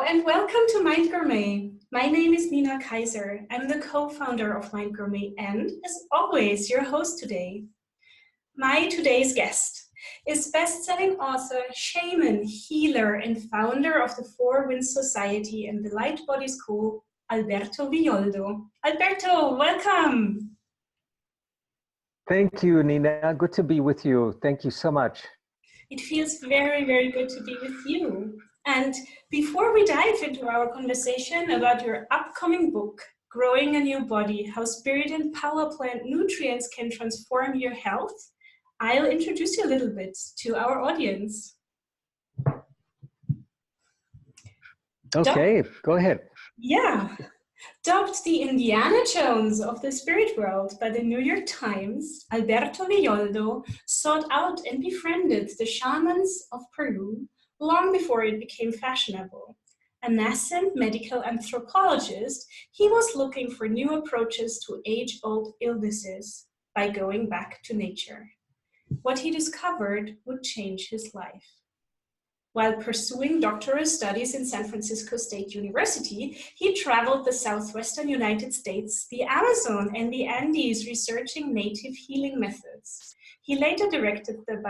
and welcome to Mind Gourmet. My name is Nina Kaiser. I'm the co-founder of Mind Gourmet and, as always, your host today. My today's guest is best-selling author, shaman, healer, and founder of the Four Winds Society and the Light Body School, Alberto Villoldo. Alberto, welcome. Thank you, Nina. Good to be with you. Thank you so much. It feels very, very good to be with you. And before we dive into our conversation about your upcoming book, Growing a New Body, How Spirit and Power Plant Nutrients Can Transform Your Health, I'll introduce you a little bit to our audience. Okay, go ahead. Yeah. Dubbed the Indiana Jones of the spirit world by the New York Times, Alberto Villoldo sought out and befriended the shamans of Peru long before it became fashionable. A nascent medical anthropologist, he was looking for new approaches to age-old illnesses by going back to nature. What he discovered would change his life. While pursuing doctoral studies in San Francisco State University, he traveled the southwestern United States, the Amazon, and the Andes researching native healing methods. He later directed the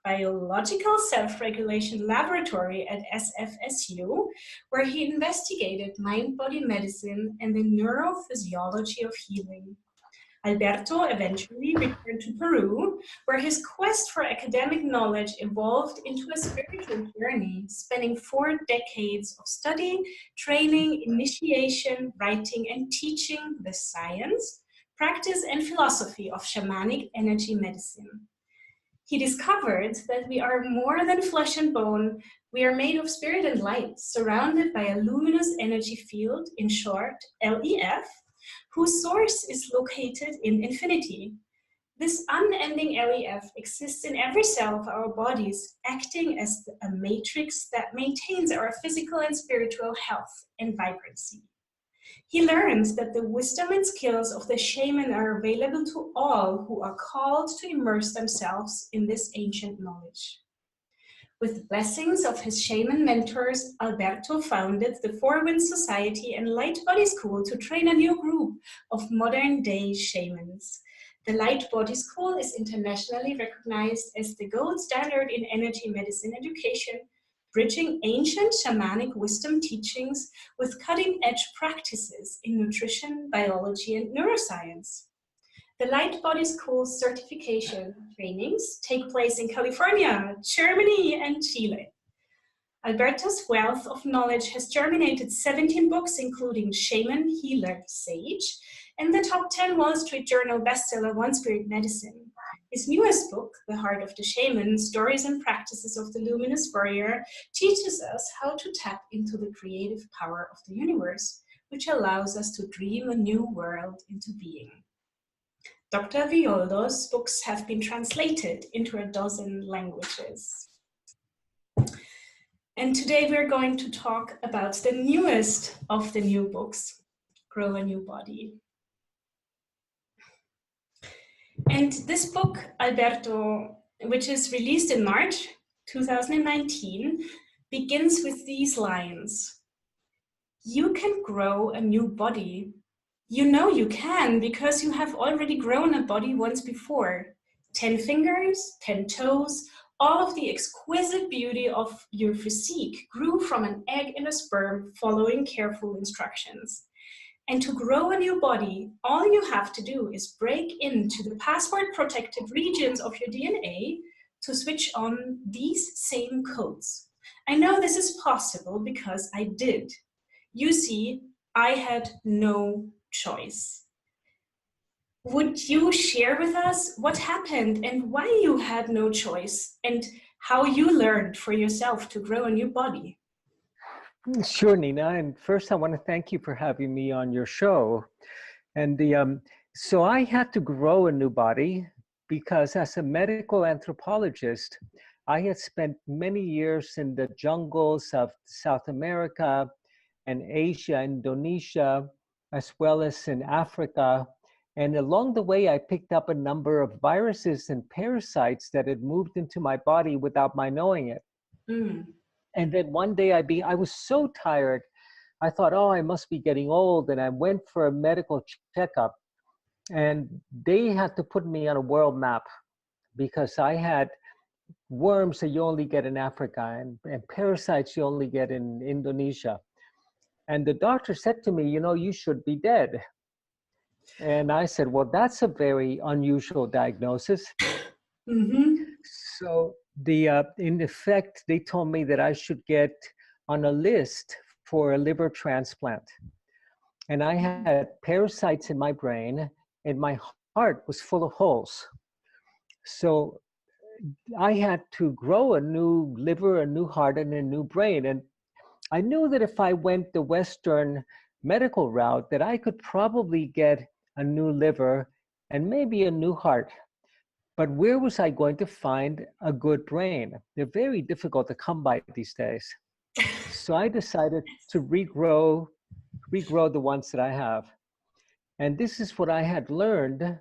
Biological Self-Regulation Laboratory at SFSU, where he investigated mind-body medicine and the neurophysiology of healing. Alberto eventually returned to Peru, where his quest for academic knowledge evolved into a spiritual journey, spanning 4 decades of study, training, initiation, writing, and teaching the science, practice, and philosophy of shamanic energy medicine. He discovered that we are more than flesh and bone. We are made of spirit and light, surrounded by a luminous energy field, in short, LEF, whose source is located in infinity. This unending LEF exists in every cell of our bodies, acting as a matrix that maintains our physical and spiritual health and vibrancy. He learns that the wisdom and skills of the shaman are available to all who are called to immerse themselves in this ancient knowledge. With the blessings of his shaman mentors, Alberto founded the Four Winds Society and Light Body School to train a new group of modern-day shamans. The Light Body School is internationally recognized as the gold standard in energy medicine education, bridging ancient shamanic wisdom teachings with cutting-edge practices in nutrition, biology, and neuroscience. The Light Body School certification trainings take place in California, Germany, and Chile. Alberto's wealth of knowledge has germinated 17 books, including Shaman, Healer, Sage, and the top 10 Wall Street Journal bestseller, One Spirit Medicine. His newest book, The Heart of the Shaman, Stories and Practices of the Luminous Warrior, teaches us how to tap into the creative power of the universe, which allows us to dream a new world into being. Dr. Villoldo's books have been translated into 12 languages. And today we're going to talk about the newest of the new books, Grow a New Body. And this book, Alberto, which is released in March 2019, begins with these lines. You can grow a new body. You know you can because you have already grown a body once before. 10 fingers, 10 toes, all of the exquisite beauty of your physique grew from an egg and a sperm following careful instructions. And to grow a new body, all you have to do is break into the password-protected regions of your DNA to switch on these same codes. I know this is possible because I did. You see, I had no choice. Would you share with us what happened and why you had no choice and how you learned for yourself to grow a new body? Sure, Nina. And first, I want to thank you for having me on your show. And so I had to grow a new body because as a medical anthropologist, I had spent many years in the jungles of South America and Asia, Indonesia, as well as in Africa. And along the way, I picked up a number of viruses and parasites that had moved into my body without my knowing it. And then one day I was so tired. I thought, oh, I must be getting old. And I went for a medical checkup, and they had to put me on a world map because I had worms that you only get in Africa, and parasites you only get in Indonesia. And the doctor said to me, you know, you should be dead. And I said, well, that's a very unusual diagnosis. Mm-hmm. So in effect, they told me that I should get on a list for a liver transplant. And I had parasites in my brain, and my heart was full of holes. So I had to grow a new liver, a new heart, and a new brain. And I knew that if I went the Western medical route, that I could probably get a new liver and maybe a new heart. But where was I going to find a good brain? They're very difficult to come by these days. So I decided to regrow the ones that I have. And this is what I had learned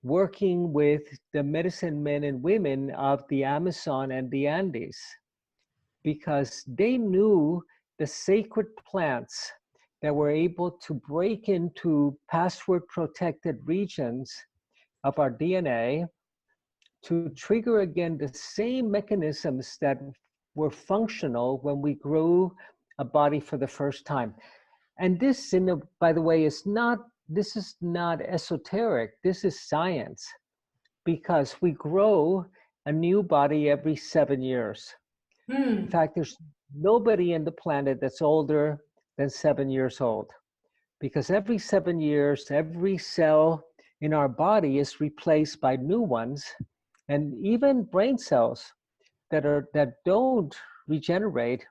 working with the medicine men and women of the Amazon and the Andes, because they knew the sacred plants that were able to break into password protected regions of our DNA to trigger again the same mechanisms that were functional when we grew a body for the first time. And this, by the way, this is not esoteric. This is science, because we grow a new body every 7 years. In fact, there's nobody in the planet that's older than 7 years old, because every 7 years, every cell in our body is replaced by new ones. And even brain cells that don't regenerate,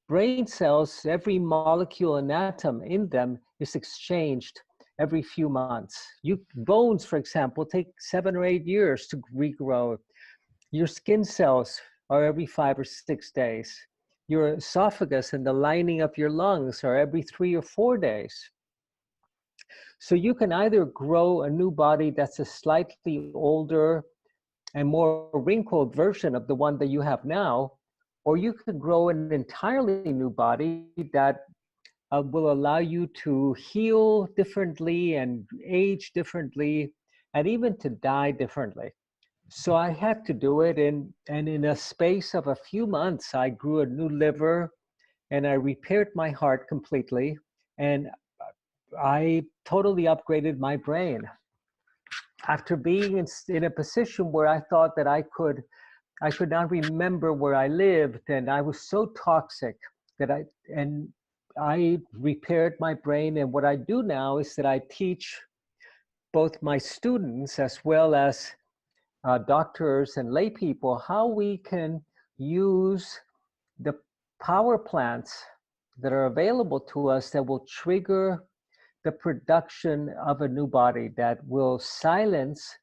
brain cells, every molecule and atom in them is exchanged every few months. Bones, for example, take 7 or 8 years to regrow. Your skin cells are every 5 or 6 days. Your esophagus and the lining of your lungs are every 3 or 4 days. So you can either grow a new body that's a slightly older and more wrinkled version of the one that you have now, or you could grow an entirely new body that will allow you to heal differently and age differently and even to die differently. So I had to do it, and in a space of a few months, I grew a new liver and I repaired my heart completely, and I totally upgraded my brain. After being in a position where I thought that I could not remember where I lived, and I was so toxic that I repaired my brain. And what I do now is that I teach both my students as well as doctors and lay people how we can use the power plants that are available to us that will trigger the production of a new body, that will silence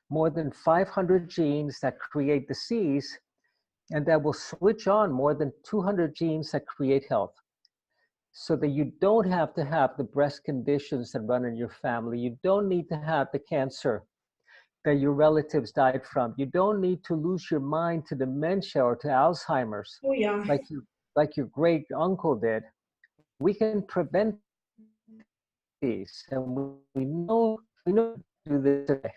more than 500 genes that create disease, and that will switch on more than 200 genes that create health. So that you don't have to have the breast conditions that run in your family. You don't need to have the cancer that your relatives died from. You don't need to lose your mind to dementia or to Alzheimer's, Oh yeah. like your great uncle did. We can prevent these, and we know to do this today.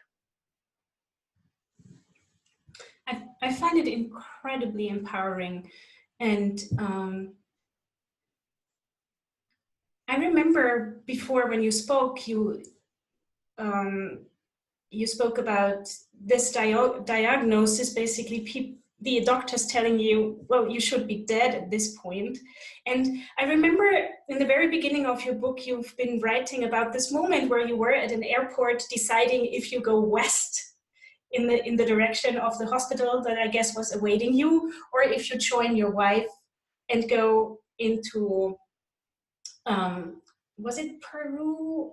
I find it incredibly empowering. And I remember before when you spoke, you spoke about this diagnosis, basically the doctors telling you, well, you should be dead at this point. And I remember in the very beginning of your book, you've been writing about this moment where you were at an airport deciding if you go west in the direction of the hospital that I guess was awaiting you, or if you join your wife and go into, was it Peru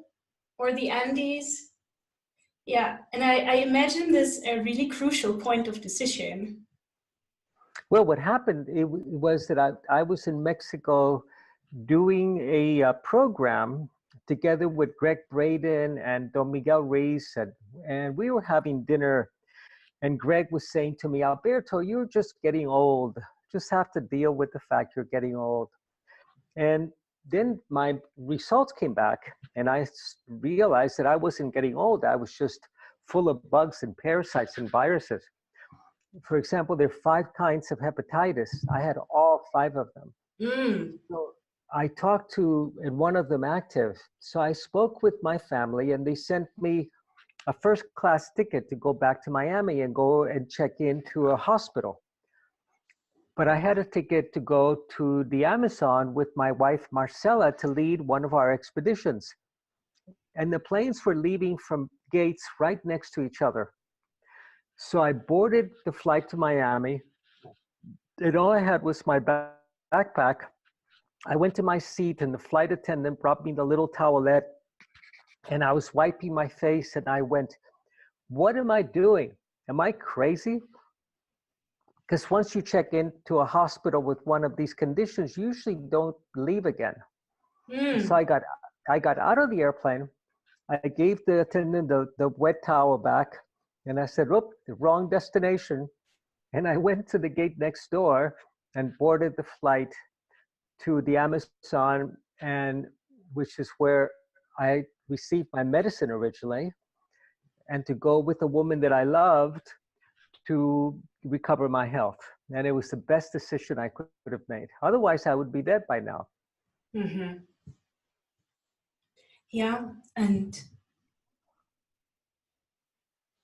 or the Andes? Yeah, and I imagine this a really crucial point of decision. Well, what happened was that I was in Mexico doing a program together with Greg Braden and Don Miguel Ruiz, and we were having dinner, and Greg was saying to me, Alberto, you're just getting old. just have to deal with the fact you're getting old. And then my results came back, and I realized that I wasn't getting old. I was just full of bugs and parasites and viruses. For example, there are 5 kinds of hepatitis. I had all 5 of them. So I talked to, and one of them active. So I spoke with my family, and they sent me a first-class ticket to go back to Miami and go and check into a hospital. But I had a ticket to go to the Amazon with my wife, Marcella, to lead one of our expeditions. And the planes were leaving from gates right next to each other. So I boarded the flight to Miami, and all I had was my backpack. I went to my seat, and the flight attendant brought me the little towelette, and I was wiping my face, and I went, what am I doing? Am I crazy? Because once you check into a hospital with one of these conditions, you usually don't leave again. So I got out of the airplane. I gave the attendant the wet towel back, and I said, "Oop, the wrong destination." And I went to the gate next door and boarded the flight to the Amazon, and which is where I received my medicine originally, and to go with a woman that I loved to recover my health. And it was the best decision I could have made. Otherwise, I would be dead by now. Yeah, and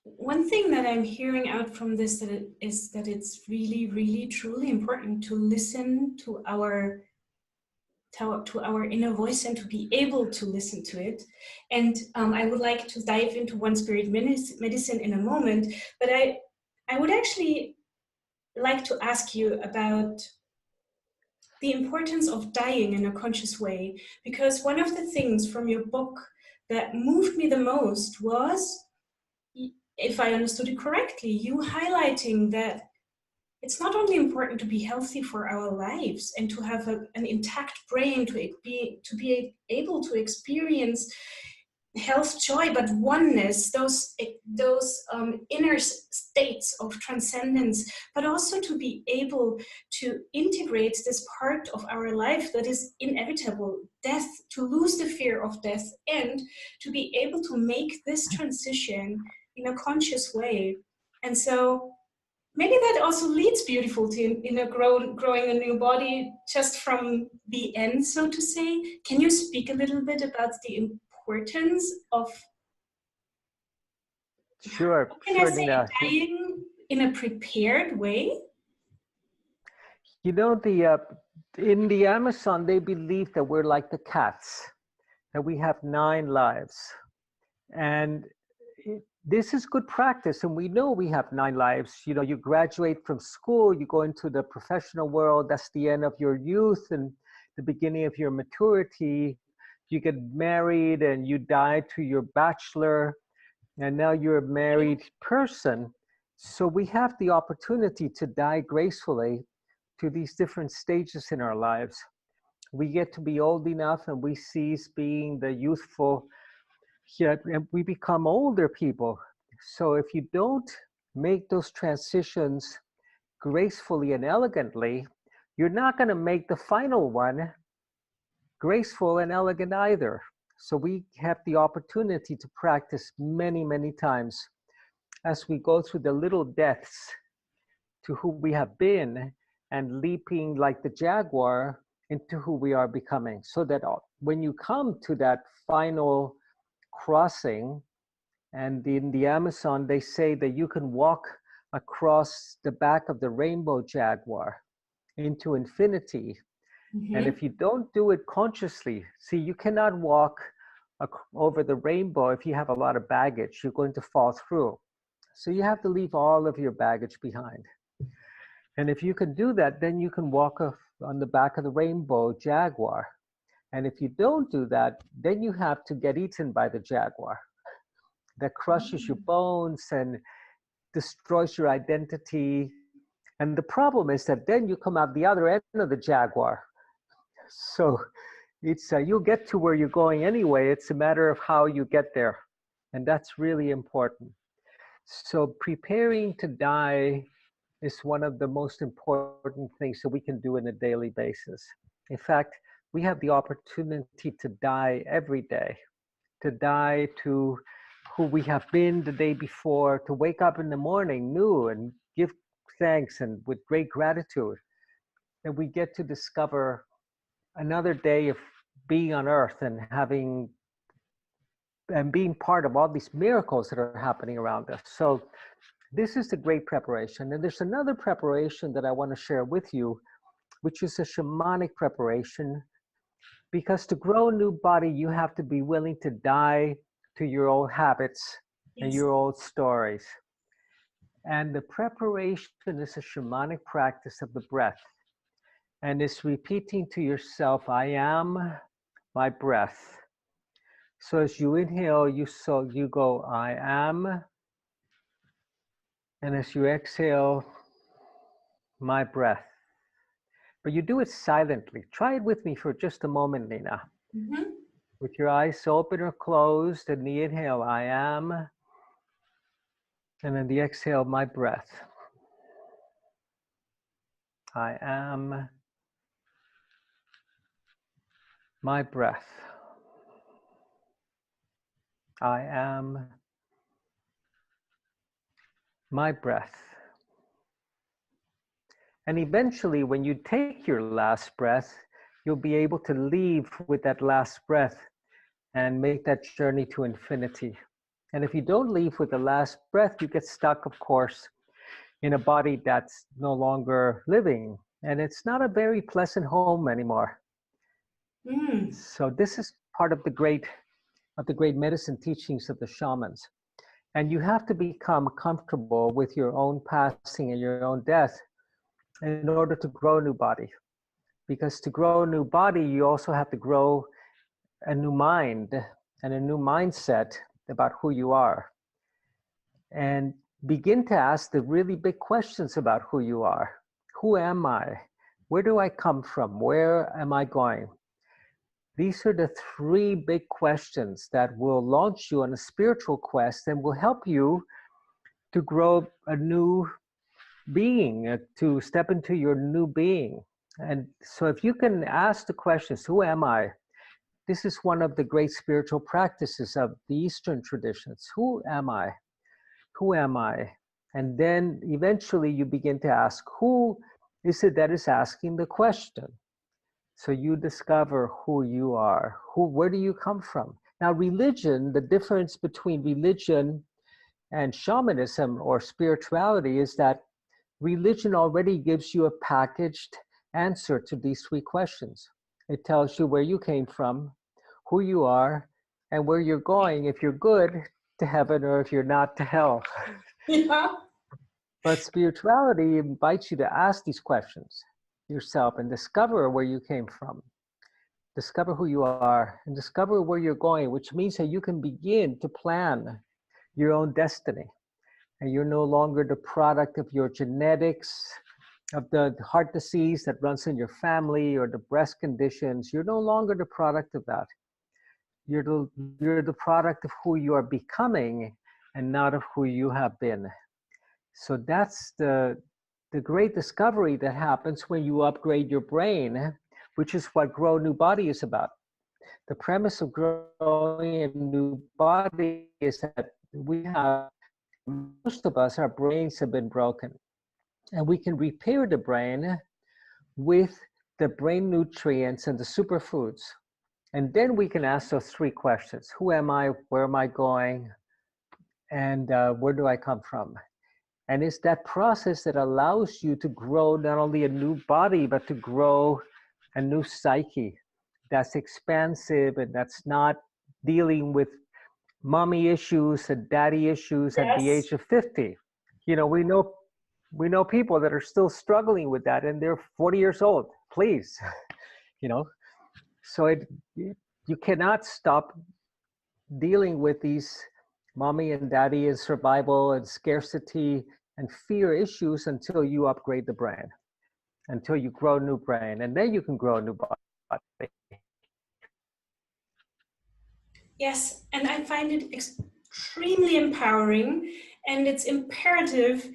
one thing that I'm hearing out from this is that it's really, really, truly important to listen to our inner voice and to be able to listen to it. And I would like to dive into One Spirit medicine in a moment, but I would actually like to ask you about the importance of dying in a conscious way, because one of the things from your book that moved me the most was, if I understood it correctly, you highlighting that it's not only important to be healthy for our lives and to have an intact brain, to be able to experience health, joy, but oneness, those inner states of transcendence, but also to be able to integrate this part of our life that is inevitable, death, to lose the fear of death, and to be able to make this transition in a conscious way. And so maybe that also leads beautifully in a growing a new body just from the end, so to say. Can you speak a little bit about the importance of, Sure, Nina, dying in a prepared way? You know, in the Amazon, they believe that we're like the cats, that we have 9 lives. And this is good practice, and we know we have 9 lives. You know, you graduate from school, you go into the professional world, that's the end of your youth and the beginning of your maturity. You get married and you die to your bachelor, and now you're a married person. So we have the opportunity to die gracefully to these different stages in our lives. We get to be old enough and we cease being the youthful, and we become older people. So if you don't make those transitions gracefully and elegantly, you're not going to make the final one graceful and elegant either. So we have the opportunity to practice many, many times as we go through the little deaths to who we have been and leaping like the jaguar into who we are becoming. So that when you come to that final crossing, and in the Amazon, they say that you can walk across the back of the rainbow jaguar into infinity. And if you don't do it consciously, see, you cannot walk over the rainbow if you have a lot of baggage. You're going to fall through. So you have to leave all of your baggage behind. And if you can do that, then you can walk on the back of the rainbow jaguar. And if you don't do that, then you have to get eaten by the jaguar that crushes your bones and destroys your identity. And the problem is that then you come out the other end of the jaguar. So it's you'll get to where you're going anyway. It's a matter of how you get there. And that's really important. So preparing to die is one of the most important things that we can do on a daily basis. In fact, we have the opportunity to die every day, to die to who we have been the day before, to wake up in the morning new and give thanks and with great gratitude that we get to discover another day of being on earth and being part of all these miracles that are happening around us. So this is the great preparation. And there's another preparation that I want to share with you, which is a shamanic preparation. Because to grow a new body, you have to be willing to die to your old habits and your old stories. And the preparation is a shamanic practice of the breath. And it's repeating to yourself, I am my breath. So as you inhale, you go, I am. And as you exhale, my breath. But you do it silently. Try it with me for just a moment, Nina. Mm-hmm. With your eyes open or closed, and the inhale, I am. And then the exhale, my breath. I am my breath. I am my breath. And eventually, when you take your last breath, you'll be able to leave with that last breath and make that journey to infinity. And if you don't leave with the last breath, you get stuck, of course, in a body that's no longer living. And it's not a very pleasant home anymore. So this is part of the great medicine teachings of the shamans. And you have to become comfortable with your own passing and your own death in order to grow a new body. Because to grow a new body, you also have to grow a new mind and a new mindset about who you are. And begin to ask the really big questions about who you are. Who am I? Where do I come from? Where am I going? These are the three big questions that will launch you on a spiritual quest and will help you to grow a new being, to step into your new being. And so if you can ask the questions, who am I? This is one of the great spiritual practices of the Eastern traditions. Who am I? Who am I? And then eventually you begin to ask, who is it that is asking the question? So you discover who you are. Where do you come from? Now, religion, the difference between religion and shamanism or spirituality is that religion already gives you a packaged answer to these three questions. It tells you where you came from, who you are, and where you're going, if you're good, to heaven, or if you're not, to hell. Yeah. But spirituality invites you to ask these questions yourself and discover where you came from, discover who you are, and discover where you're going, which means that you can begin to plan your own destiny. And you're no longer the product of your genetics, of the heart disease that runs in your family or the breast conditions. You're no longer the product of that. You're the product of who you are becoming and not of who you have been. So that's the great discovery that happens when you upgrade your brain, which is what Grow a New Body is about. The premise of growing a new body is that most of us, our brains have been broken. And we can repair the brain with the brain nutrients and the superfoods. And then we can ask those three questions. Who am I? Where am I going? And where do I come from? And it's that process that allows you to grow not only a new body, but to grow a new psyche that's expansive and that's not dealing with mommy issues and daddy issues at the age of 50. You know, we know people that are still struggling with that and they're 40 years old. Please, you know. So you cannot stop dealing with these mommy and daddy and survival and scarcity and fear issues until you upgrade the brain, until you grow a new brain, and then you can grow a new body. Yes, and I find it extremely empowering, and it's imperative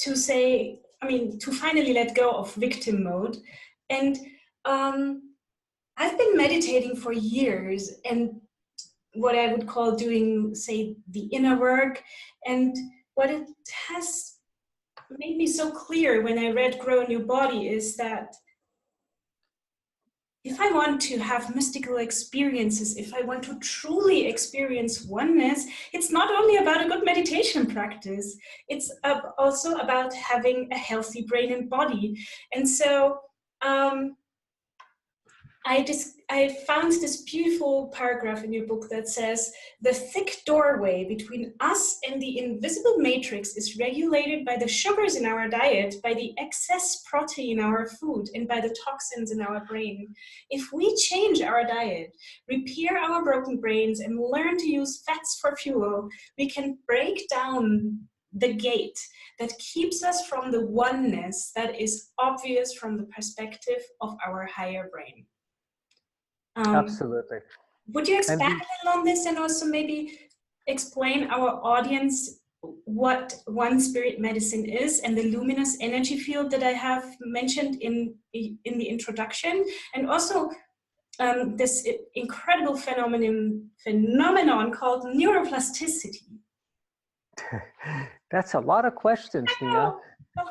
to say, to finally let go of victim mode. And I've been meditating for years, and what I would call doing, say, the inner work. And what it has made me so clear when I read Grow a New Body is that if I want to have mystical experiences, if I want to truly experience oneness, it's not only about a good meditation practice, it's also about having a healthy brain and body. And so I found this beautiful paragraph in your book that says, the thick doorway between us and the invisible matrix is regulated by the sugars in our diet, by the excess protein in our food, and by the toxins in our brain. If we change our diet, repair our broken brains, and learn to use fats for fuel, we can break down the gate that keeps us from the oneness that is obvious from the perspective of our higher brain. Absolutely. Would you expand a little on this, and also maybe explain our audience what One Spirit Medicine is and the luminous energy field that I have mentioned in the introduction, and also this incredible phenomenon called neuroplasticity? That's a lot of questions, Nina.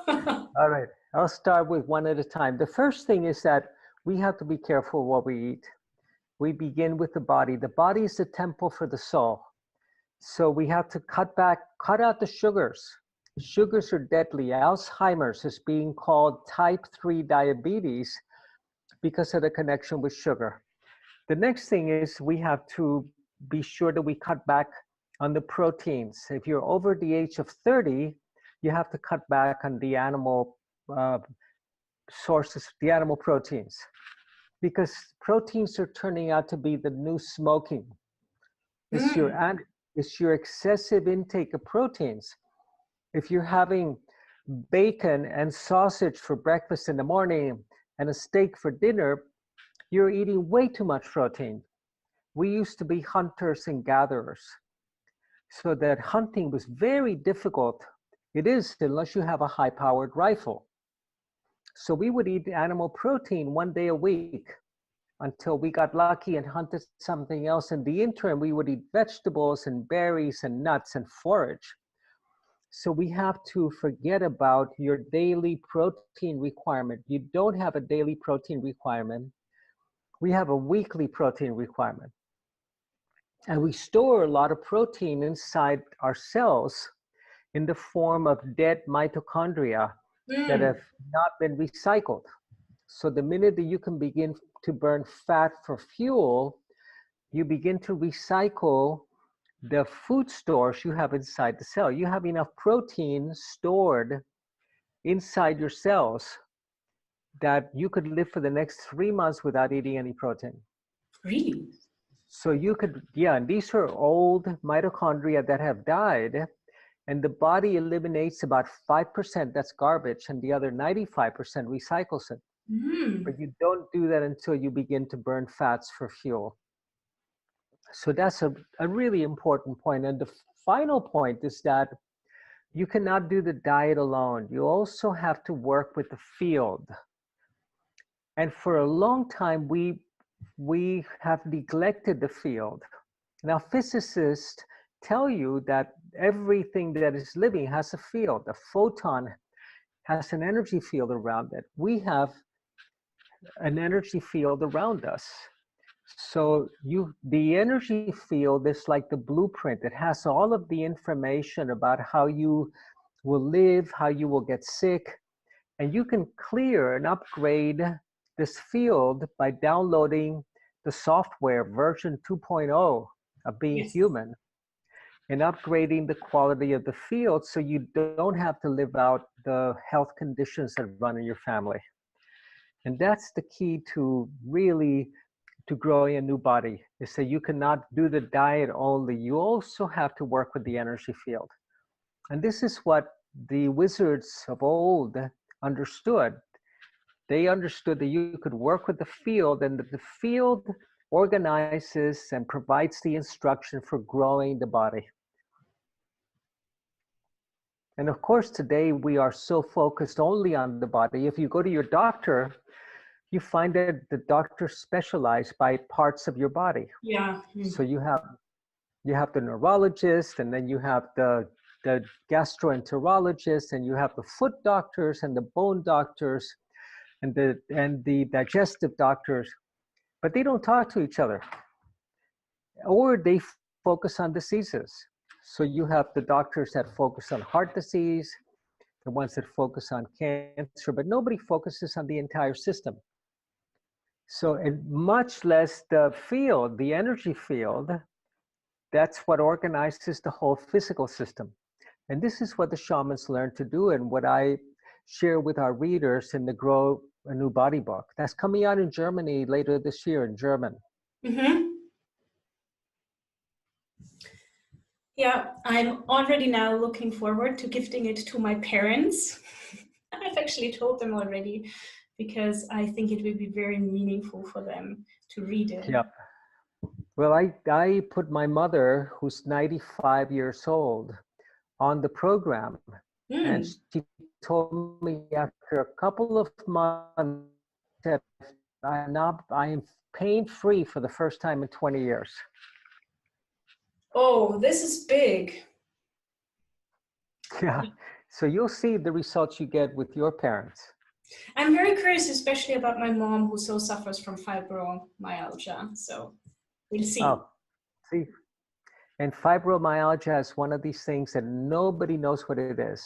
All right, I'll start with one at a time. The first thing is that we have to be careful what we eat. We begin with the body. The body is the temple for the soul. So we have to cut out the sugars. Sugars are deadly. Alzheimer's is being called type 3 diabetes because of the connection with sugar. The next thing is we have to be sure that we cut back on the proteins. If you're over the age of 30, you have to cut back on the animal sources, the animal proteins, because proteins are turning out to be the new smoking. It's your excessive intake of proteins. If you're having bacon and sausage for breakfast in the morning and a steak for dinner, you're eating way too much protein. We used to be hunters and gatherers, so that hunting was very difficult. It is, unless you have a high-powered rifle. So we would eat animal protein 1 day a week until we got lucky and hunted something else. In the interim, we would eat vegetables and berries and nuts and forage. So we have to forget about your daily protein requirement. You don't have a daily protein requirement. We have a weekly protein requirement. And we store a lot of protein inside our cells in the form of dead mitochondria that have not been recycled. So the minute that you can begin to burn fat for fuel, you begin to recycle the food stores you have inside the cell. You have enough protein stored inside your cells that you could live for the next 3 months without eating any protein. Really? So you could, and these are old mitochondria that have died, and the body eliminates about 5%, that's garbage, and the other 95% recycles it. But you don't do that until you begin to burn fats for fuel. So that's a really important point. And the final point is that you cannot do the diet alone. You also have to work with the field. And for a long time, we have neglected the field. Now, physicists tell you that everything that is living has a field. A photon has an energy field around it. We have an energy field around us. So the energy field is like the blueprint. It has all of the information about how you will live, how you will get sick, and you can clear and upgrade this field by downloading the software version 2.0 of Being Human and upgrading the quality of the field so you don't have to live out the health conditions that run in your family. And that's the key to really to growing a new body, is that you cannot do the diet only. You also have to work with the energy field. And this is what the wizards of old understood. They understood that you could work with the field, and that the field organizes and provides the instruction for growing the body. And of course, today we are so focused only on the body. If you go to your doctor, you find that the doctors specialize by parts of your body. Yeah. So you have the neurologist, and then you have the gastroenterologist, and you have the foot doctors and the bone doctors and the digestive doctors, but they don't talk to each other, or they focus on diseases. So you have the doctors that focus on heart disease, the ones that focus on cancer, but nobody focuses on the entire system. So, and much less the field, the energy field, that's what organizes the whole physical system. And this is what the shamans learned to do, and what I share with our readers in the Grow a New Body book. That's coming out in Germany later this year in German. Mm-hmm. Yeah, I'm already now looking forward to gifting it to my parents. I've actually told them already, because I think it will be very meaningful for them to read it. Yeah. Well, I put my mother, who's 95 years old, on the program. And she told me after a couple of months that I am pain-free for the first time in 20 years. Oh, this is big. Yeah. So you'll see the results you get with your parents. I'm very curious, especially about my mom, who so suffers from fibromyalgia. So we'll see. Oh, see. And fibromyalgia is one of these things that nobody knows what it is.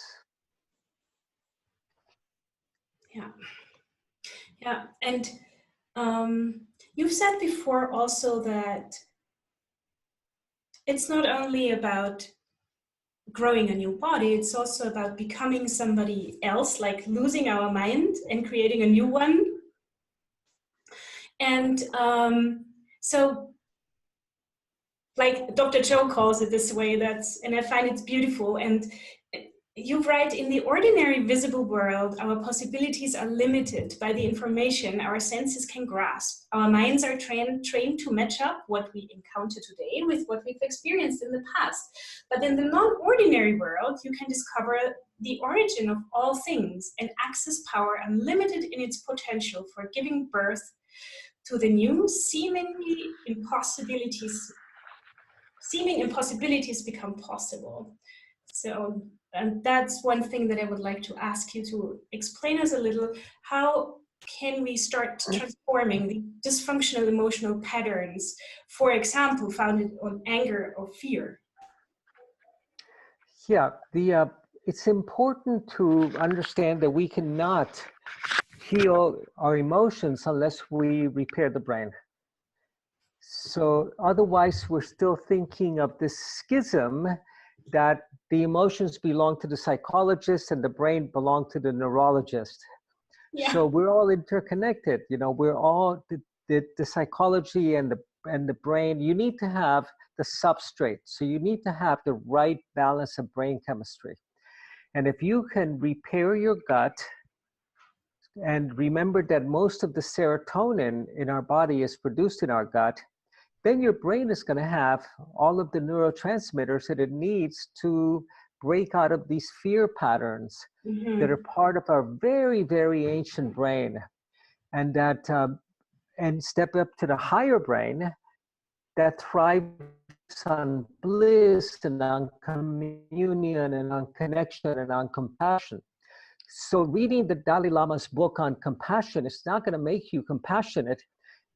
Yeah. Yeah. And you've said before also that it's not only about growing a new body, it's also about becoming somebody else, like losing our mind and creating a new one. And so, like Dr. Joe calls it this way, and I find it's beautiful. And you write, in the ordinary visible world, our possibilities are limited by the information our senses can grasp. Our minds are trained to match up what we encounter today with what we've experienced in the past. But in the non-ordinary world, you can discover the origin of all things and access power unlimited in its potential for giving birth to the new, seeming impossibilities become possible. So, and that's one thing that I would like to ask you to explain us a little. How can we start transforming the dysfunctional emotional patterns, for example, founded on anger or fear? Yeah, it's important to understand that we cannot heal our emotions unless we repair the brain. So otherwise, we're still thinking of this schism that the emotions belong to the psychologist and the brain belong to the neurologist. Yeah. So we're all interconnected. You know, we're all the psychology and the brain. You need to have the substrate. So you need to have the right balance of brain chemistry. And if you can repair your gut, and remember that most of the serotonin in our body is produced in our gut, then your brain is going to have all of the neurotransmitters that it needs to break out of these fear patterns that are part of our very, very ancient brain, and that and step up to the higher brain that thrives on bliss and on communion and on connection and on compassion. So reading the Dalai Lama's book on compassion is not going to make you compassionate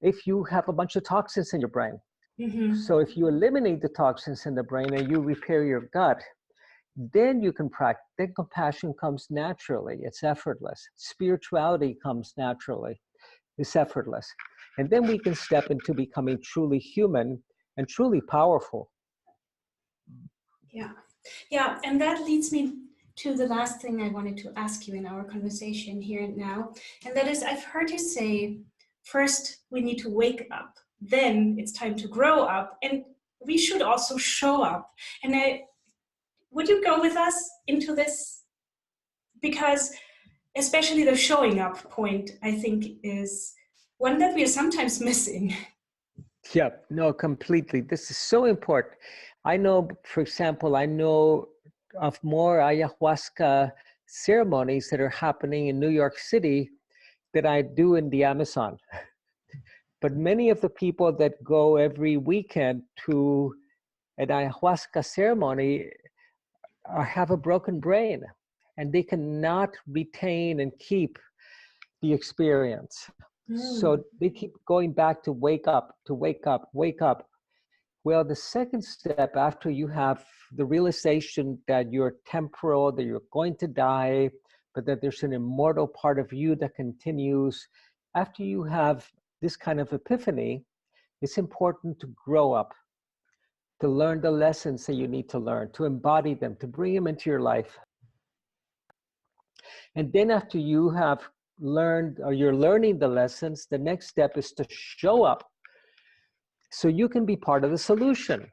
if you have a bunch of toxins in your brain. So if you eliminate the toxins in the brain and you repair your gut, then you can practice. Then compassion comes naturally. It's effortless. Spirituality comes naturally. It's effortless. And then we can step into becoming truly human and truly powerful. Yeah. Yeah. And that leads me to the last thing I wanted to ask you in our conversation here and now. And that is, I've heard you say, first we need to wake up, then it's time to grow up, and we should also show up. And would you go with us into this? Because especially the showing up point, I think, is one that we are sometimes missing. Yeah, no, completely. This is so important. I know, for example, of more ayahuasca ceremonies that are happening in New York City than I do in the Amazon. But many of the people that go every weekend to an ayahuasca ceremony have a broken brain, and they cannot retain and keep the experience. So they keep going back to wake up, to wake up, wake up. Well, the second step after you have the realization that you're temporal, that you're going to die, but that there's an immortal part of you that continues, after you have this kind of epiphany, it's important to grow up, to learn the lessons that you need to learn, to embody them, to bring them into your life. And then after you have learned, or you're learning the lessons, the next step is to show up so you can be part of the solution.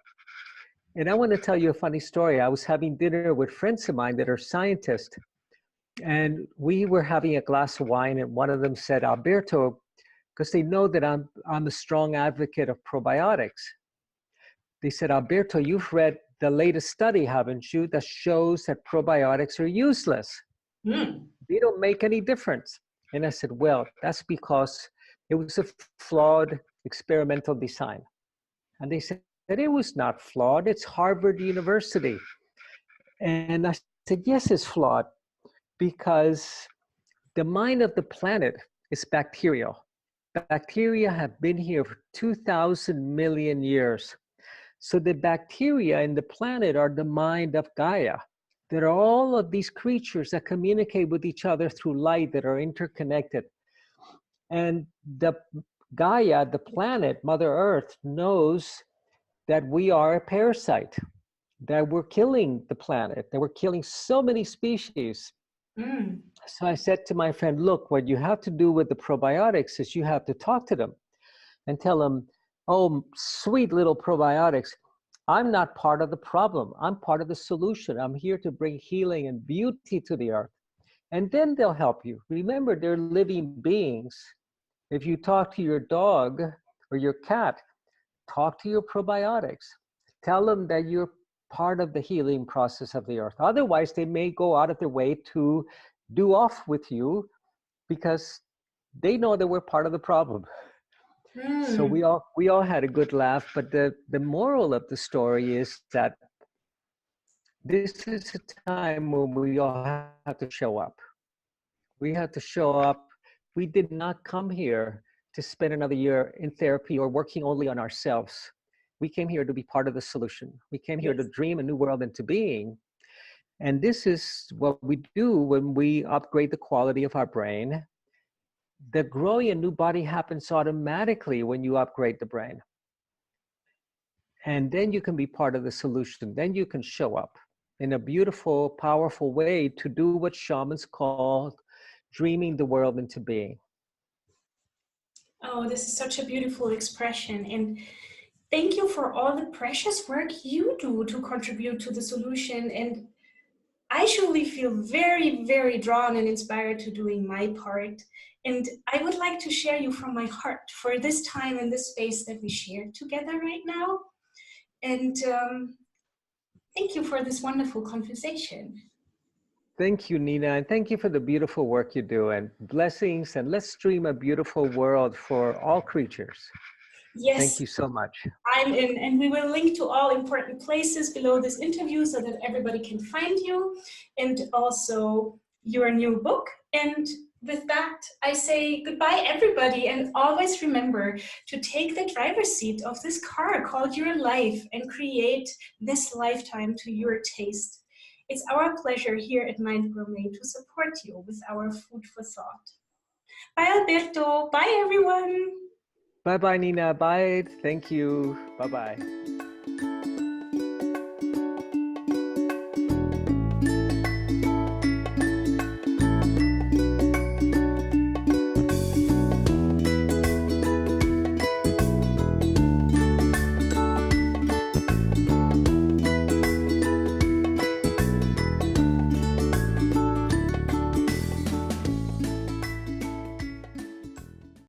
And I want to tell you a funny story. I was having dinner with friends of mine that are scientists, and we were having a glass of wine, and one of them said, Alberto, because they know that I'm a strong advocate of probiotics. They said, Alberto, you've read the latest study, haven't you, that shows that probiotics are useless. They don't make any difference. And I said, well, that's because it was a flawed experimental design. And they said that it was not flawed. It's Harvard University. And I said, yes, it's flawed because the mind of the planet is bacterial. Bacteria have been here for 2,000 million years. So the bacteria in the planet are the mind of Gaia. There are all of these creatures that communicate with each other through light, that are interconnected. And the Gaia, the planet, Mother Earth, knows that we are a parasite, that we're killing the planet, that we're killing so many species. So I said to my friend, look, what you have to do with the probiotics is you have to talk to them and tell them, oh, sweet little probiotics, I'm not part of the problem. I'm part of the solution. I'm here to bring healing and beauty to the earth. And then they'll help you. Remember, they're living beings. If you talk to your dog or your cat, talk to your probiotics. Tell them that you're part of the healing process of the earth. Otherwise, they may go out of their way to do off with you because they know that we're part of the problem. So we all had a good laugh, but the moral of the story is that this is a time when we all have to show up. We have to show up. We did not come here to spend another year in therapy or working only on ourselves. We came here to be part of the solution. We came here to dream a new world into being. And this is what we do when we upgrade the quality of our brain. The growing a new body happens automatically when you upgrade the brain. And then you can be part of the solution. Then you can show up in a beautiful, powerful way to do what shamans call dreaming the world into being. Oh, this is such a beautiful expression. And thank you for all the precious work you do to contribute to the solution. And I surely feel very, very drawn and inspired to doing my part. And I would like to share you from my heart for this time and this space that we share together right now. And thank you for this wonderful conversation. Thank you, Nina, and thank you for the beautiful work you do, and blessings, and let's dream a beautiful world for all creatures. Yes. Thank you so much. I'm in, and we will link to all important places below this interview so that everybody can find you, and also your new book. And with that, I say goodbye, everybody, and always remember to take the driver's seat of this car called your life and create this lifetime to your taste. It's our pleasure here at Mind Gourmet to support you with our food for thought. Bye, Alberto. Bye, everyone. Bye-bye, Nina. Bye. Thank you. Bye-bye.